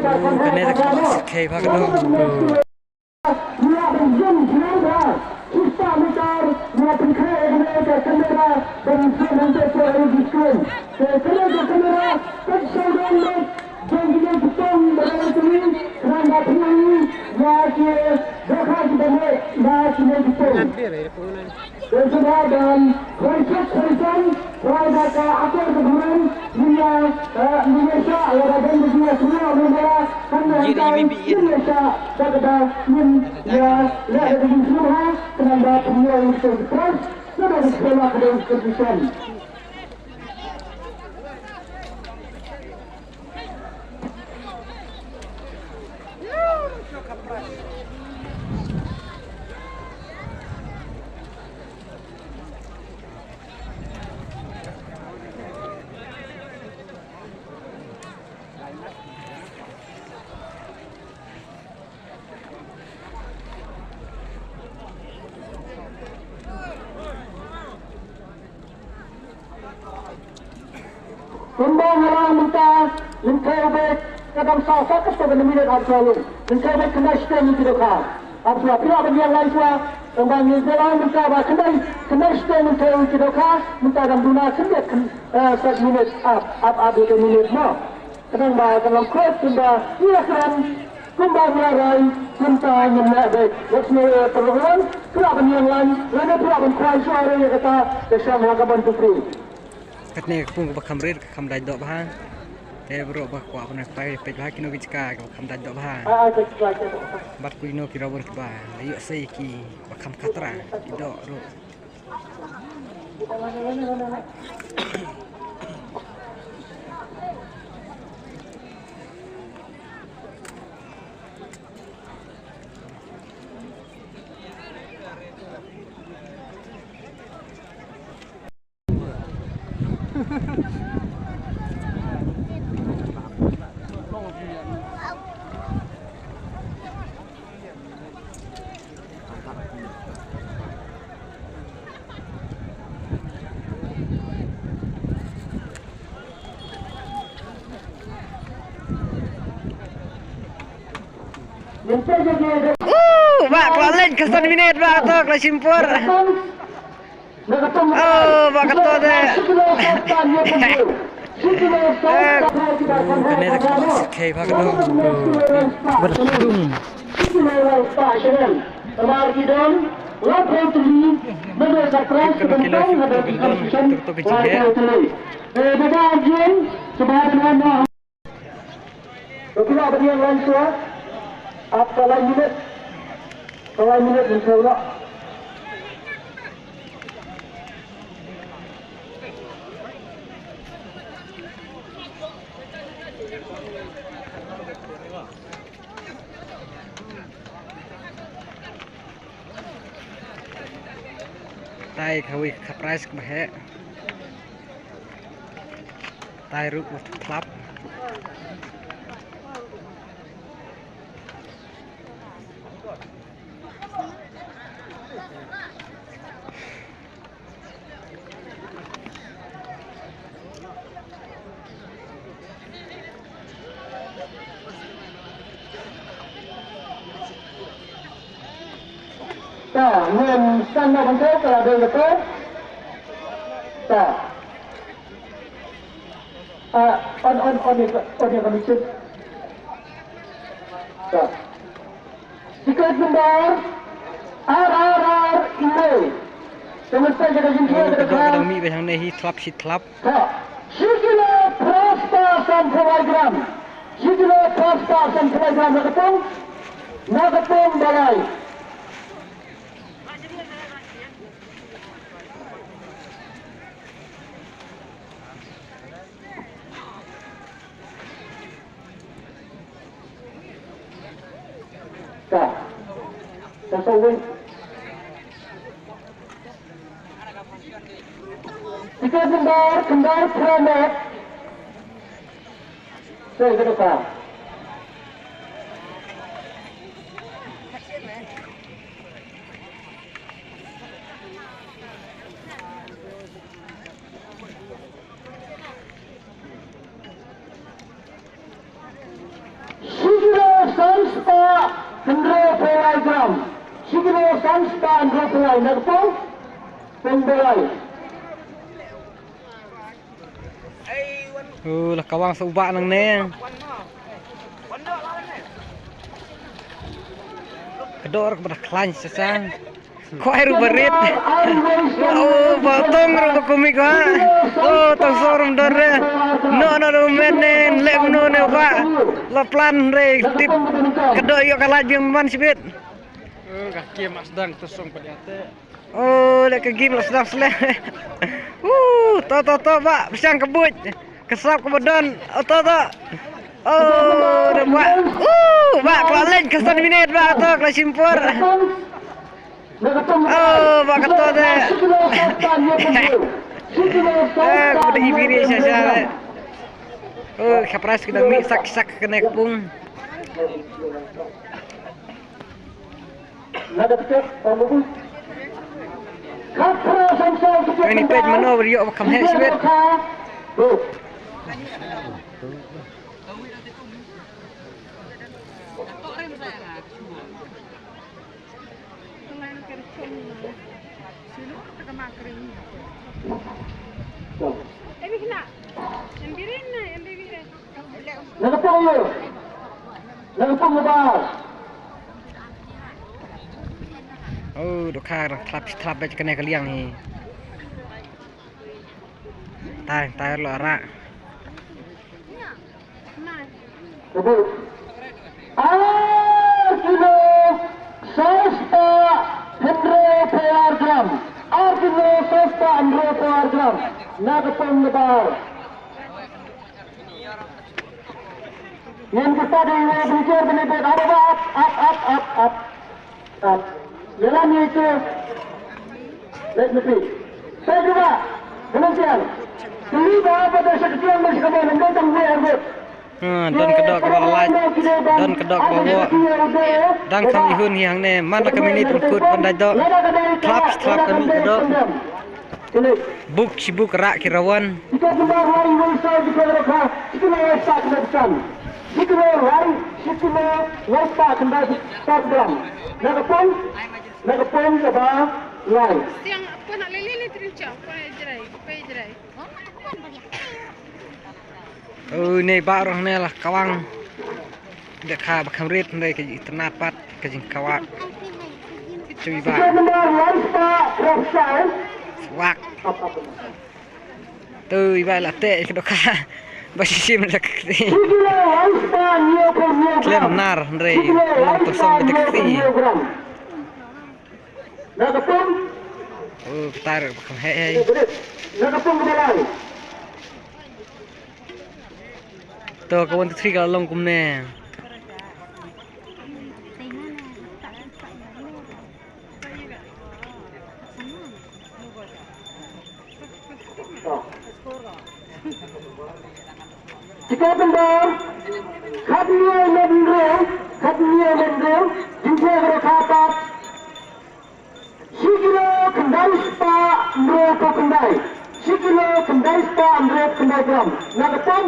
Kena tak sikit pakai tu. Dia berjun kenapa? Kita mikir dia pikir dia kamera dan nanti pergi diskusi. Kalau kamera tersenyum jangan betul dalam ini kerana ini ya dekat dengan ya betul. Dan konsep warga akan kemudian Indonesia warga dunia semua negara karena Indonesia pada ya lebih semua kerana punya usaha terus sudah sekolah dan keputusan. Kembang orang minta lingkar kadang sah ke sebagai minit absolut. Lingkar kena stem itu dah. Absolut. Pihak bagi yang lain tua kembang New Zealand minta kena stem itu dah. Minta dalam guna sendiri 1 minit up itu minit mau. Kadang dalam kod sudah ia kan kembang merai minta nyenak baik. Maksudnya perlahan pihak bagi yang lain. Lain pihak bagi kuasa suara yang kata desam hakaban free. Kat ni pun kau bakam red bakam dah dok bahan. Tapi bro bah kau apa nak pai pej bah kino kicka kau bakam dah dok bahan. Bat ku ino kira ber bah. Ayo sei ki bakam katra dok ro. Pak kelalin ke 1 minit pak tu kelas simpur. Oh, pak ketua deh. Kena tak sikit pakai tu. Bersung. Kemar hidung, lapor tuli, mengejar keras kebencian ada di konstitusi. Beda ajian, sebahagian mana? Kita beri yang lain suat. Kalau minit insyaAllah. Tai kawi kaprais kebahe. Tai ruk klap. Ta, nguyên sang vào thế là đều được tốt. Ta. On kami cek. Ta. Tiket nomor RRR ini. Semesta jaga jumpa dekat. Kadang mi besang ni klap si klap. Ta. Sijile praspasan program. Sijile praspasan program nakapung balai. Sesuai. Jika kendar promet, saya kedepan. Sanspa Hendro Pelai Gram. Sikilo Sanspa Hendro Pelai. Nagpong Pembelai. Lah kawang subak nang neng. Kedor kepada klan sesang. Kok air berit. Oh, potong ro komik ha. Oh, tong sorum dore. No menen lek no ne ba. La plan re tip. Kedor yo kalah jeung man sibit. Kaki mas sedang tusung pada ate. Oh, lek ke game sedang seleh. To ba, pisang kebut. Kesap ke badan. To. Oh, dah buat. Bak kelalen kesan minit bak tu kelas simpur. Oh, bak kata dah. Kuda ibu ni saya. Oh, kapras kita mik sak kena kepung. Ini page mana beriuk bakam head sibet. Oh, dokar slap baca kena kaliang ni. Tai lo arak. Kilo Sanspa Hendro Pelai Gram. Kilo Sanspa Hendro Pelai Gram. Nagpong Lebar. Yang kita berbicara mengenai apa up. Jalan itu. Let me see. Saya juga demikian. Ini bahawa pada sekian masih kembali mendatang gue arbet. Don kedok kepala lain. Don kedok bawa. Dan kami ihun yang ne mana kami ni terkut pandai dok. Klap kami kedok. Buk rak kirawan. Jika benar hari Malaysia jika mereka jika mereka kebetulan. Jika mereka kembali program. Nagpong lebar lain. Siang apa nak lele terinca, apa jerai. Oh, ni baru ni lah kawang. Dek ha bakam rit ni ke ternapat ke jing kawak. Cuy ba. Wak. Tu iba la te ke doka. Basi sim dak. Klem nar ndrei. Lo song dak ti. Oh, tar bakam hei. To kawan tu 3 kalau long kumne. Jika benar Khadniya Mendro jika berkata Sikilo kendai spa mereka kendai Sikilo kendai spa mereka kendai gram Nagpong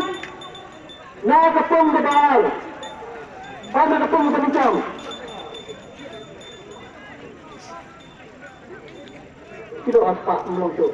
Lebar Nagpong Lebar Kilo apa melonjok